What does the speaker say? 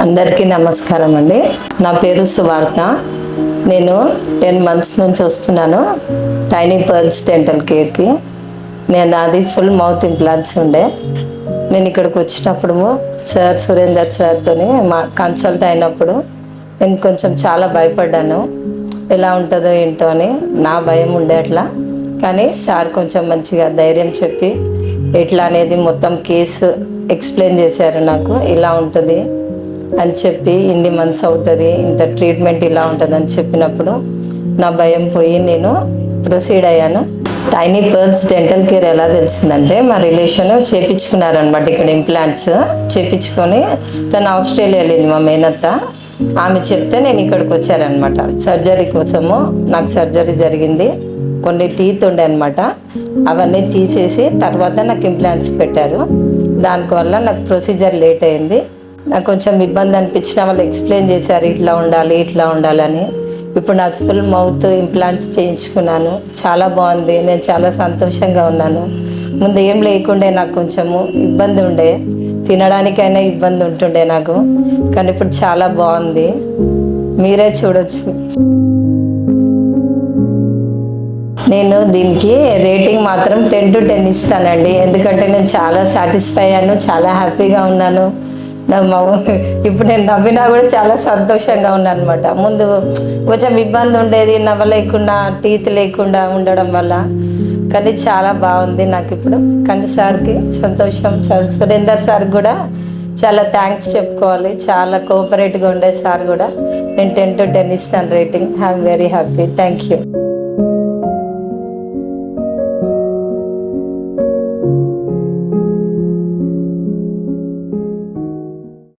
అందరికీ నమస్కారం అండి. నా పేరు సువార్త. నేను 10 months నుంచి వస్తున్నాను టైనీ పర్ల్స్ డెంటల్ కేర్కి. నాది ఫుల్ మౌత్ ఇంప్లాంట్స్ ఉండే. నేను ఇక్కడికి వచ్చినప్పుడు సార్ సురేందర్ సార్తో కన్సల్ట్ అయినప్పుడు నేను కొంచెం చాలా భయపడ్డాను. ఎలా ఉంటుందో ఏంటో అని నా భయం ఉండే అట్లా. కానీ సార్ కొంచెం మంచిగా ధైర్యం చెప్పి ఎట్లా అనేది మొత్తం కేసు ఎక్స్ప్లెయిన్ చేశారు. నాకు ఇలా ఉంటుంది అని చెప్పి ఇన్ని మంత్స్ అవుతుంది, ఇంత ట్రీట్మెంట్ ఇలా ఉంటుంది అని చెప్పినప్పుడు నా భయం పోయి నేను ప్రొసీడ్ అయ్యాను. టైనీ పర్ల్స్ డెంటల్ కేర్ ఎలా తెలిసిందంటే మా రిలేషన్ చేపించుకున్నారనమాట. ఇక్కడ ఇంప్లాంట్స్ చేపించుకొని తను ఆస్ట్రేలియా వెళ్ళింది మా మేనత్త. ఆమె చెప్తే నేను ఇక్కడికి వచ్చారనమాట సర్జరీ కోసము. నాకు సర్జరీ జరిగింది, కొన్ని టీత్ ఉండే అనమాట, అవన్నీ తీసేసి తర్వాత నాకు ఇంప్లాంట్స్ పెట్టారు. దానివల్ల నాకు ప్రొసీజర్ లేట్ అయింది. నాకు కొంచెం ఇబ్బంది అనిపించిన వాళ్ళు ఎక్స్ప్లెయిన్ చేశారు ఇట్లా ఉండాలి ఇట్లా ఉండాలని. ఇప్పుడు నాకు ఫుల్ మౌత్ ఇంప్లాంట్స్ చేయించుకున్నాను, చాలా బాగుంది. నేను చాలా సంతోషంగా ఉన్నాను. ముందు ఏం లేకుండే, నాకు కొంచెము ఇబ్బంది ఉండే, తినడానికైనా ఇబ్బంది ఉంటుండే నాకు. కానీ ఇప్పుడు చాలా బాగుంది, మీరే చూడొచ్చు. నేను దీనికి రేటింగ్ మాత్రం 10 to 10 ఇస్తానండి. ఎందుకంటే నేను చాలా సాటిస్ఫై అయ్యాను, చాలా హ్యాపీగా ఉన్నాను. ఇప్పుడు నేను నవ్వినా కూడా చాలా సంతోషంగా ఉన్నాను అనమాట. ముందు కొంచెం ఇబ్బంది ఉండేది, నవ్వలేకుండా టీత్ లేకుండా ఉండడం వల్ల. కానీ చాలా బాగుంది నాకు ఇప్పుడు. కానీ సార్కి సంతోషం, సురేందర్ సార్ కూడా చాలా థ్యాంక్స్ చెప్పుకోవాలి. చాలా కోఆపరేట్గా ఉండే సార్ కూడా. నేను 10 to 10 ఇస్తాను rating. Very happy. Thank you.